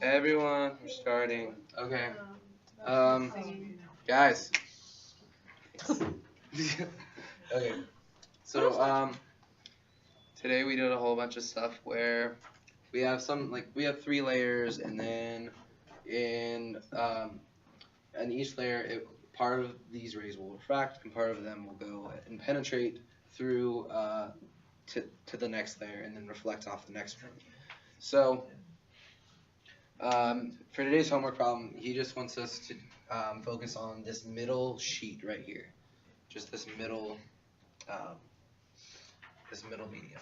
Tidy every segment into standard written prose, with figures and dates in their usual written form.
Everyone, we're starting. Okay. Guys. Okay. So, today we did a whole bunch of stuff where we have we have 3 layers, and then in each layer, part of these rays will refract, and part of them will go and penetrate through to the next layer, and then reflect off the next one. So, for today's homework problem, he just wants us to focus on this middle sheet right here, just this middle medium.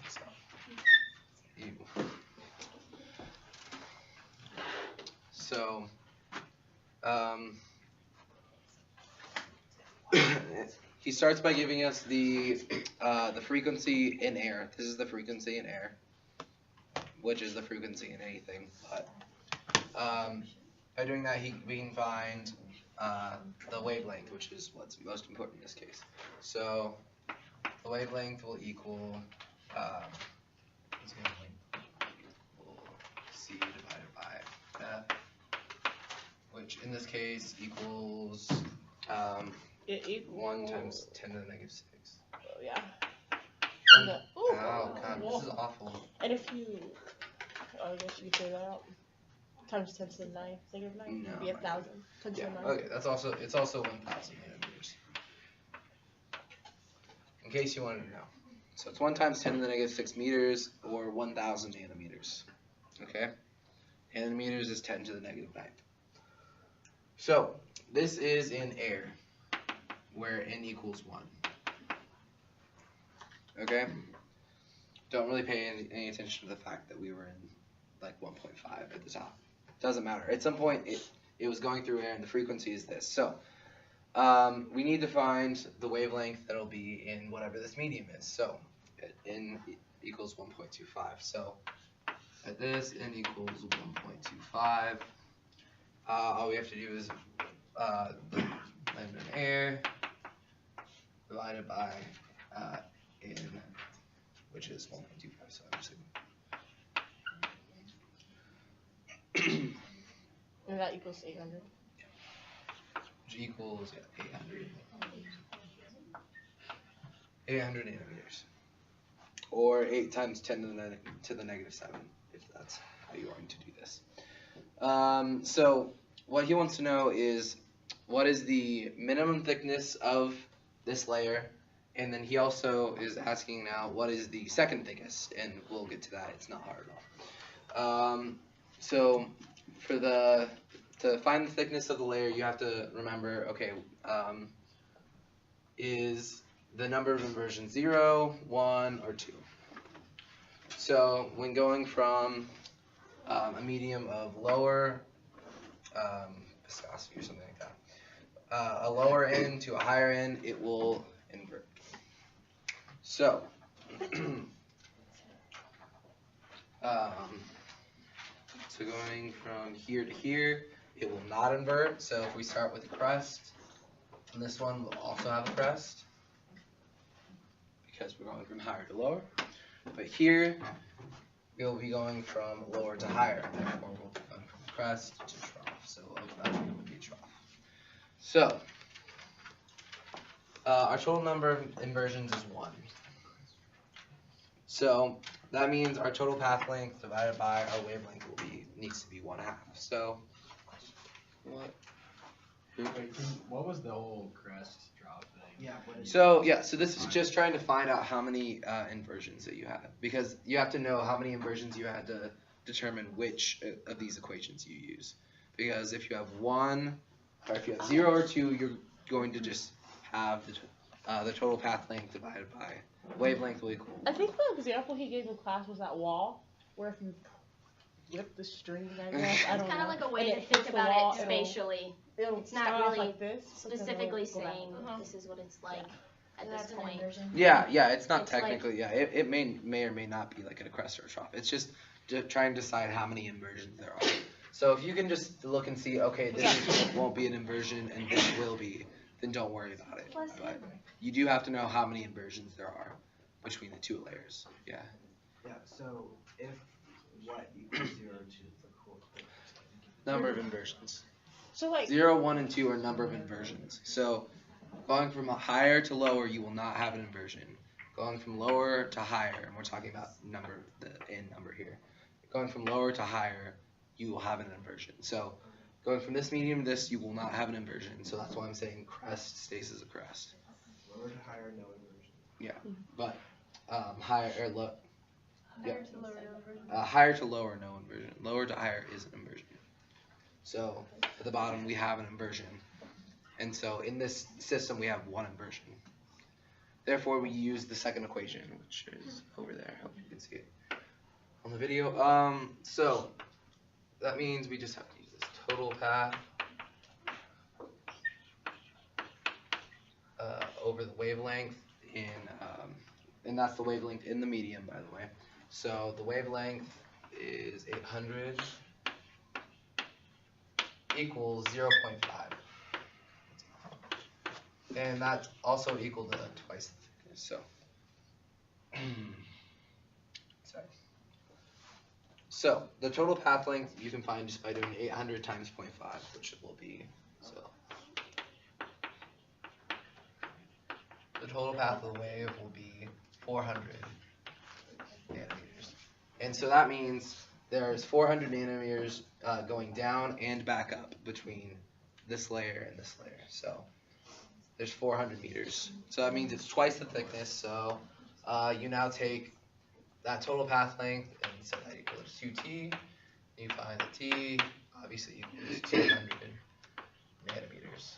So, he starts by giving us the frequency in air. This is the frequency in air, which is the frequency in anything. But by doing that, we can find the wavelength, which is what's most important in this case. So the wavelength will equal C divided by F, which in this case equals 1 times 10 to the negative 6. Oh, yeah. Oh, God, this is awful. And if you, I guess you could say that out. Times 10 to the 9, negative 9, would be 1,000. 10 to the 9. Okay, it's also 1,000 nanometers. In case you wanted to know. So it's 1 times 10 to the negative 6 meters, or 1,000 nanometers. Okay? Nanometers is 10 to the negative 9. So, this is in air, where n equals 1. Okay? Don't really pay any attention to the fact that we were in like 1.5 at the top. Doesn't matter. At some point, it was going through air, and the frequency is this. So, we need to find the wavelength that'll be in whatever this medium is. So, n equals 1.25. So, at this, n equals 1.25. All we have to do is the lambda in air divided by n, which is 1.25. So I'm just and that equals 800. Which equals 800 nanometers, or 8 times 10 to the negative 7, if that's how you're going to do this. So what he wants to know is what is the minimum thickness of this layer, and then he also is asking now what is the second thickest, and we'll get to that. It's not hard at all. So to find the thickness of the layer, you have to remember, okay, is the number of inversions 0, 1, or 2? So when going from a medium of lower viscosity or something like that, a lower end to a higher end, it will invert. So, so going from here to here, it will not invert. So if we start with a crest, and this one will also have a crest, because we're going from higher to lower. But here, we'll be going from lower to higher, therefore we'll be going from crest to trough. So eventually it will be a trough. So, our total number of inversions is 1. So that means our total path length divided by our wavelength needs to be 1/2. So what was the whole crest drop thing? So this is just trying to find out how many inversions that you have, because you have to know how many inversions you had to determine which of these equations you use. Because if you have 1, or if you have 0 or 2, you're going to just have the total path length divided by wavelength will equal 1. I think the example he gave in class was that wall, where if you whip the string, I guess, I don't know. It's kind of like a way and to think about wall, it spatially. It's not start off really like this, specifically saying this is what it's like at this point. Yeah, it's not It's technically, it may or may not be like a crest or a trough. It's just trying to decide how many inversions there are. So if you can just look and see, okay, this won't be an inversion and this will be, then don't worry about it. But you do have to know how many inversions there are between the 2 layers. Yeah. Yeah, so if what equals 0 Number of inversions. So like 0, 1, and 2 are number of inversions. So going from higher to lower, you will not have an inversion. Going from lower to higher, and we're talking about the n number here. Going from lower to higher, you will have an inversion. So going from this medium to this, you will not have an inversion. So that's why I'm saying crest stays as a crest. Lower to higher, no inversion. Yeah, but higher or low. higher to lower no inversion. Higher to lower, no inversion. Lower to higher is an inversion. So at the bottom, we have an inversion. And so in this system, we have one inversion. Therefore, we use the second equation, which is over there. I hope you can see it on the video. So that means we just have to use this total path over the wavelength and that's the wavelength in the medium, by the way. So the wavelength is 800 equals 0.5. And that's also equal to twice the thickness. So, sorry. So the total path length you can find just by doing 800 times 0.5, which will be the total path of the wave will be 400 nanometers. And so that means there's 400 nanometers going down and back up between this layer and this layer. So there's 400 meters. So that means it's twice the thickness. So you now take that total path length and set that equal to 2t. You find the t obviously equals 200 nanometers.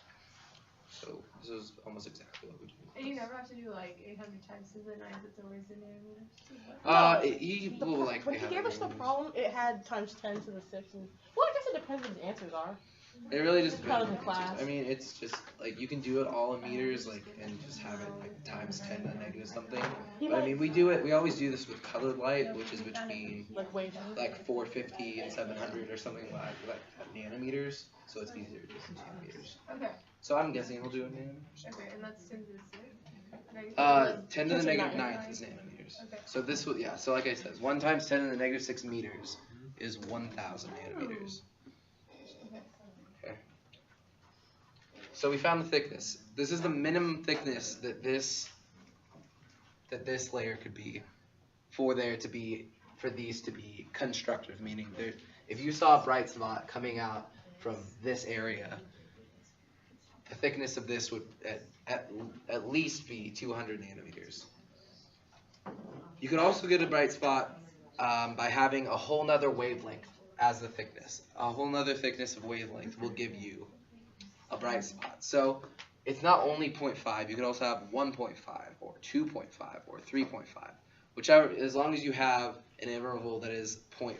So this is almost exactly what we do. And you never have to do like 800 times to the 9th, it's always in nanometers. He will likely when he have gave it us the in problem, it had times 10 to the 6. And, well, I guess it depends what the answers are. It really just Kind of depends. in class. I mean, it's just like you can do it all in meters, like, and just have it like times 10 to the negative something. But I mean, we do it. We always do this with colored light, which is between like 450 and 700 or something like nanometers. So it's easier to do in nanometers. Okay. So I'm guessing we'll do it in nanometers. Okay, and that's 10 to the 6? 10 to the negative 9th is nanometers. Okay. So this would, yeah. So like I said, 1 times 10 to the negative 6 meters is 1,000 nanometers. Okay. So we found the thickness. This is the minimum thickness that this layer could be for these to be constructive. Meaning, if you saw a bright spot coming out from this area, the thickness of this would at least be 200 nanometers. You could also get a bright spot by having a whole nother wavelength as the thickness. A whole nother thickness of wavelength will give you a bright spot. So it's not only 0.5, you could also have 1.5 or 2.5 or 3.5, whichever, as long as you have an interval that is 0.5.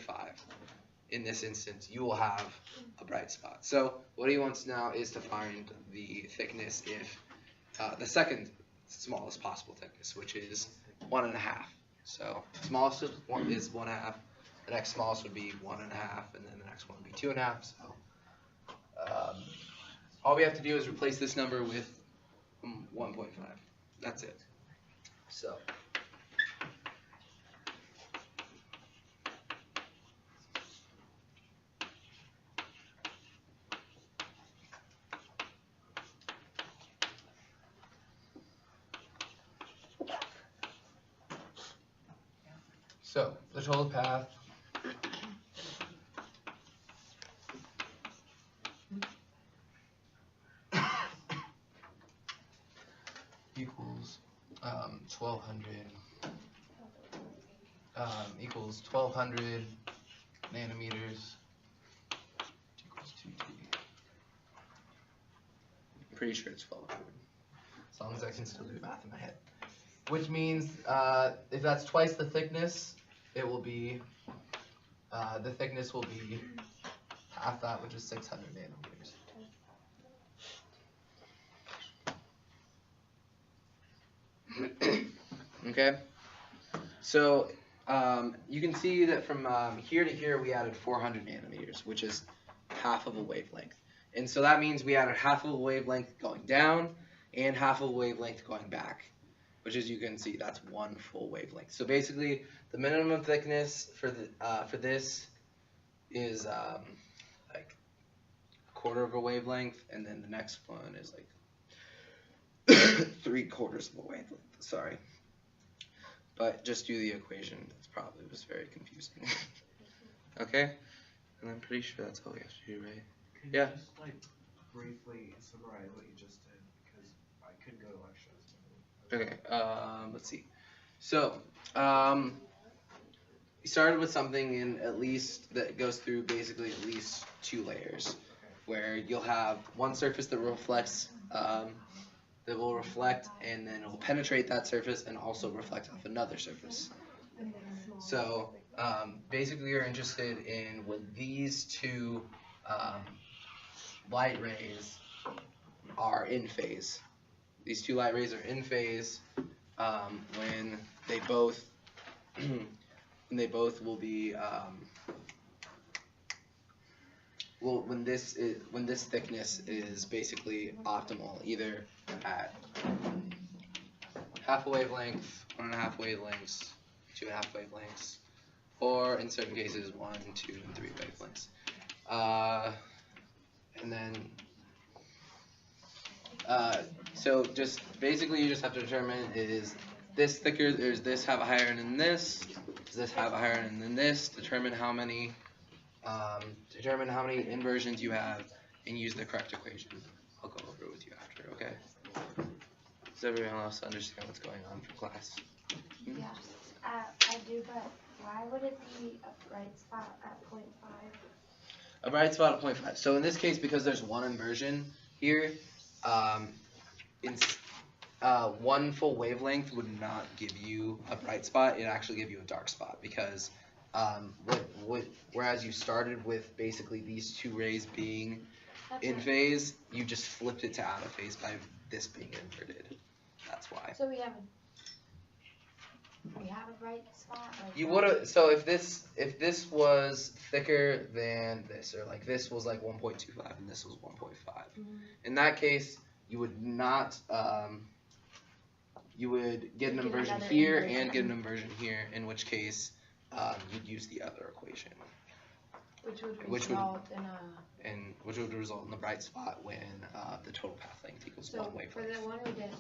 In this instance, you will have a bright spot. So what he wants now is to find the thickness if the second smallest possible thickness, which is 1.5. So smallest is 1.5. The next smallest would be 1.5, and then the next one would be 2.5. So all we have to do is replace this number with 1.5. That's it. So. So the total path equals 1200 nanometers equals 2t. I'm pretty sure it's 1200. As long as I can still do math in my head. Which means if that's twice the thickness, it will be, the thickness will be half that, which is 600 nanometers. Okay, so you can see that from here to here we added 400 nanometers, which is half of a wavelength. And so that means we added half of a wavelength going down and half of a wavelength going back, which as you can see, that's one full wavelength. So basically, the minimum thickness for this is like a quarter of a wavelength, and then the next one is like 3/4 of a wavelength. Sorry, but just do the equation. That's probably was very confusing. Okay, and I'm pretty sure that's all we have to do, right? Can Yeah. you just like briefly summarize what you just did? Because I couldn't go to lectures. Okay. Let's see. So, we started with something in at least that goes through basically at least 2 layers, where you'll have one surface that reflects, that will reflect, and then it will penetrate that surface and also reflect off another surface. So, basically, you're interested in when these 2 light rays are in phase. These 2 light rays are in phase when they both will be when this thickness is basically optimal, either at half a wavelength, 1.5 wavelengths, 2.5 wavelengths, or in certain cases 1, 2, and 3 wavelengths. And then so just basically you just have to determine, is this thicker, does this have a higher end than this, does this have a higher end than this, determine how many inversions you have, and use the correct equation. I'll go over it with you after, okay? Does everyone else understand what's going on for class? Yes, I do, but why would it be a bright spot at 0.5? A bright spot at 0.5. So in this case, because there's one inversion here, one full wavelength would not give you a bright spot. It actually give you a dark spot, because whereas you started with basically these 2 rays being in phase, you just flipped it to out of phase by this being inverted. That's why. So we have a bright spot. Like You would have, so if this was thicker than this, or like this was like 1.25 and this was 1.5, in that case you would not you would get an inversion here and get an inversion here, in which case you'd use the other equation, Which would result in the bright spot when the total path length equals 1 wavelength. for the one we did,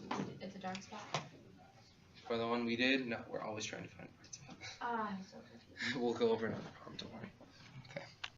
it's a dark spot. For the one we did, no, we're always trying to find a bright spot. I'm so confused. We'll go over another problem, don't worry.